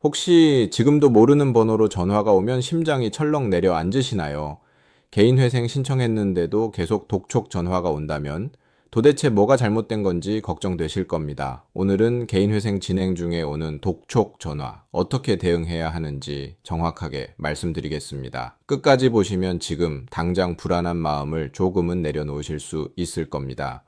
혹시 지금도 모르는 번호로 전화가 오면 심장이 철렁 내려앉으시나요? 개인회생 신청했는데도 계속 독촉 전화가 온다면 도대체 뭐가 잘못된 건지 걱정되실 겁니다. 오늘은 개인회생 진행 중에 오는 독촉 전화, 어떻게 대응해야 하는지 정확하게 말씀드리겠습니다. 끝까지 보시면 지금 당장 불안한 마음을 조금은 내려놓으실 수 있을 겁니다.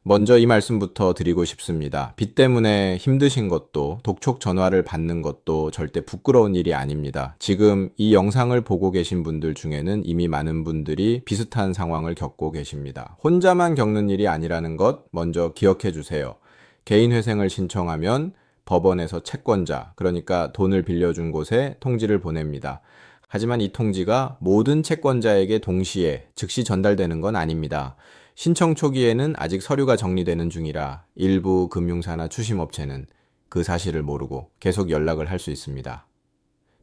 먼저 이 말씀부터 드리고 싶습니다. 빚 때문에 힘드신 것도 독촉 전화를 받는 것도 절대 부끄러운 일이 아닙니다. 지금 이 영상을 보고 계신 분들 중에는 이미 많은 분들이 비슷한 상황을 겪고 계십니다. 혼자만 겪는 일이 아니라는 것 먼저 기억해 주세요. 개인회생을 신청하면 법원에서 채권자, 그러니까 돈을 빌려준 곳에 통지를 보냅니다. 하지만 이 통지가 모든 채권자에게 동시에 즉시 전달되는 건 아닙니다. 신청 초기에는 아직 서류가 정리되는 중이라 일부 금융사나 추심업체는 그 사실을 모르고 계속 연락을 할 수 있습니다.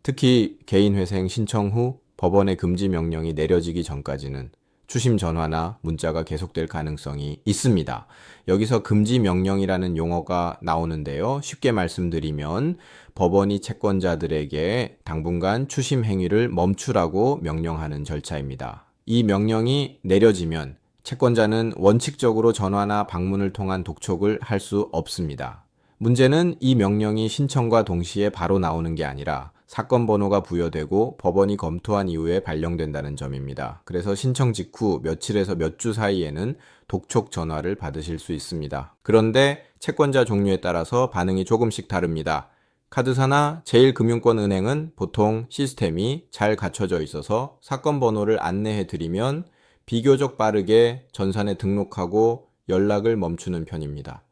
특히 개인회생 신청 후 법원의 금지 명령이 내려지기 전까지는 추심 전화나 문자가 계속될 가능성이 있습니다. 여기서 금지 명령이라는 용어가 나오는데요. 쉽게 말씀드리면 법원이 채권자들에게 당분간 추심 행위를 멈추라고 명령하는 절차입니다. 이 명령이 내려지면 채권자는 원칙적으로 전화나 방문을 통한 독촉을 할 수 없습니다. 문제는 이 명령이 신청과 동시에 바로 나오는 게 아니라 사건 번호가 부여되고 법원이 검토한 이후에 발령된다는 점입니다. 그래서 신청 직후 며칠에서 몇 주 사이에는 독촉 전화를 받으실 수 있습니다. 그런데 채권자 종류에 따라서 반응이 조금씩 다릅니다. 카드사나 제일금융권은행은 보통 시스템이 잘 갖춰져 있어서 사건 번호를 안내해 드리면 비교적 빠르게 전산에 등록하고 연락을 멈추는 편입니다.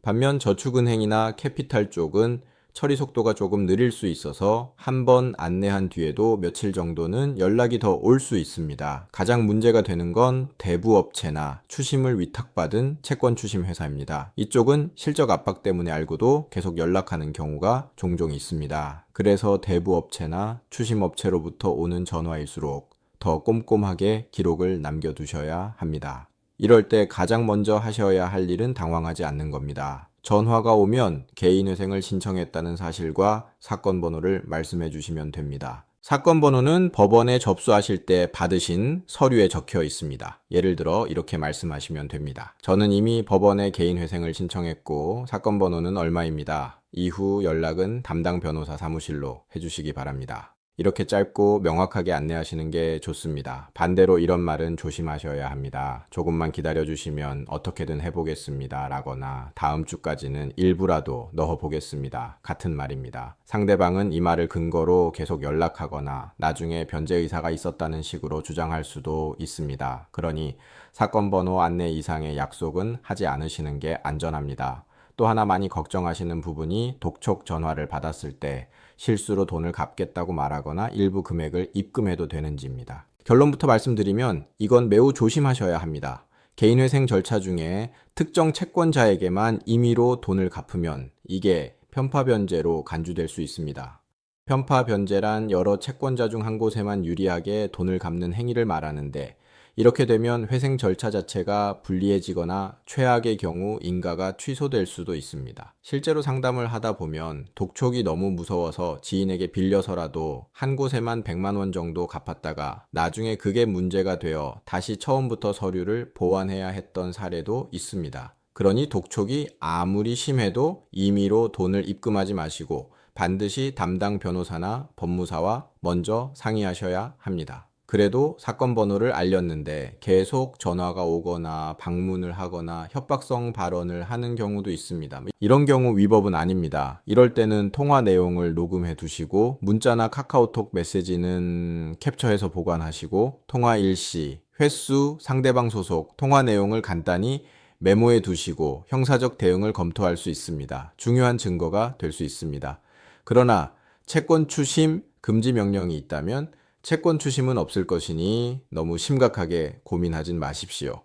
반면 저축은행이나 캐피탈 쪽은 처리 속도가 조금 느릴 수 있어서 한 번 안내한 뒤에도 며칠 정도는 연락이 더 올 수 있습니다. 가장 문제가 되는 건 대부업체나 추심을 위탁받은 채권 추심 회사입니다. 이쪽은 실적 압박 때문에 알고도 계속 연락하는 경우가 종종 있습니다. 그래서 대부업체나 추심업체로부터 오는 전화일수록 더 꼼꼼하게 기록을 남겨두셔야 합니다. 이럴 때 가장 먼저 하셔야 할 일은 당황하지 않는 겁니다. 전화가 오면 개인회생을 신청했다는 사실과 사건 번호를 말씀해 주시면 됩니다. 사건 번호는 법원에 접수하실 때 받으신 서류에 적혀 있습니다. 예를 들어 이렇게 말씀하시면 됩니다. 저는 이미 법원에 개인회생을 신청했고 사건 번호는 얼마입니다. 이후 연락은 담당 변호사 사무실로 해주시기 바랍니다. 이렇게 짧고 명확하게 안내하시는 게 좋습니다. 반대로 이런 말은 조심하셔야 합니다. 조금만 기다려주시면 어떻게든 해보겠습니다. 라거나 다음 주까지는 일부라도 넣어보겠습니다. 같은 말입니다. 상대방은 이 말을 근거로 계속 연락하거나 나중에 변제 의사가 있었다는 식으로 주장할 수도 있습니다. 그러니 사건 번호 안내 이상의 약속은 하지 않으시는 게 안전합니다. 또 하나 많이 걱정하시는 부분이 독촉 전화를 받았을 때 실수로 돈을 갚겠다고 말하거나 일부 금액을 입금해도 되는지입니다. 결론부터 말씀드리면 이건 매우 조심하셔야 합니다. 개인회생 절차 중에 특정 채권자에게만 임의로 돈을 갚으면 이게 편파변제로 간주될 수 있습니다. 편파변제란 여러 채권자 중 한 곳에만 유리하게 돈을 갚는 행위를 말하는데 이렇게 되면 회생 절차 자체가 불리해지거나 최악의 경우 인가가 취소될 수도 있습니다. 실제로 상담을 하다 보면 독촉이 너무 무서워서 지인에게 빌려서라도 한 곳에만 100만 원 정도 갚았다가 나중에 그게 문제가 되어 다시 처음부터 서류를 보완해야 했던 사례도 있습니다. 그러니 독촉이 아무리 심해도 임의로 돈을 입금하지 마시고 반드시 담당 변호사나 법무사와 먼저 상의하셔야 합니다. 그래도 사건 번호를 알렸는데 계속 전화가 오거나 방문을 하거나 협박성 발언을 하는 경우도 있습니다. 이런 경우 위법은 아닙니다. 이럴 때는 통화 내용을 녹음해 두시고 문자나 카카오톡 메시지는 캡처해서 보관하시고 통화 일시, 횟수, 상대방 소속, 통화 내용을 간단히 메모해 두시고 형사적 대응을 검토할 수 있습니다. 중요한 증거가 될 수 있습니다. 그러나 채권 추심 금지 명령이 있다면 채권 추심은 없을 것이니 너무 심각하게 고민하진 마십시오.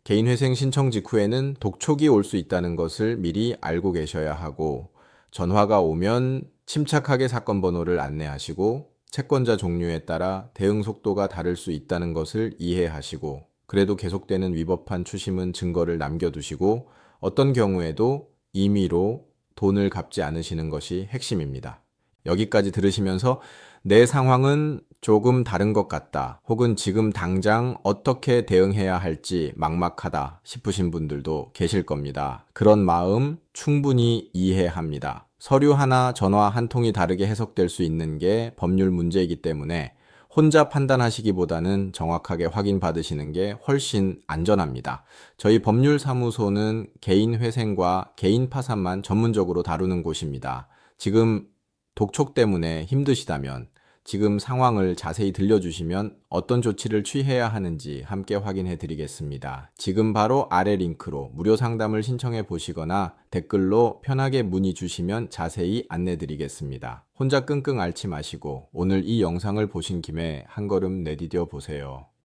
개인회생 신청 직후에는 독촉이 올 수 있다는 것을 미리 알고 계셔야 하고 전화가 오면 침착하게 사건 번호를 안내하시고 채권자 종류에 따라 대응 속도가 다를 수 있다는 것을 이해하시고 그래도 계속되는 위법한 추심은 증거를 남겨두시고 어떤 경우에도 임의로 돈을 갚지 않으시는 것이 핵심입니다. 여기까지 들으시면서 내 상황은 조금 다른 것 같다, 혹은 지금 당장 어떻게 대응해야 할지 막막하다 싶으신 분들도 계실 겁니다. 그런 마음 충분히 이해합니다. 서류 하나, 전화 한 통이 다르게 해석될 수 있는 게 법률 문제이기 때문에 혼자 판단하시기보다는 정확하게 확인받으시는 게 훨씬 안전합니다. 저희 법률사무소는 개인 회생과 개인 파산만 전문적으로 다루는 곳입니다. 지금 독촉 때문에 힘드시다면 지금 상황을 자세히 들려주시면 어떤 조치를 취해야 하는지 함께 확인해 드리겠습니다. 지금 바로 아래 링크로 무료 상담을 신청해 보시거나 댓글로 편하게 문의 주시면 자세히 안내 드리겠습니다. 혼자 끙끙 앓지 마시고 오늘 이 영상을 보신 김에 한 걸음 내디뎌 보세요.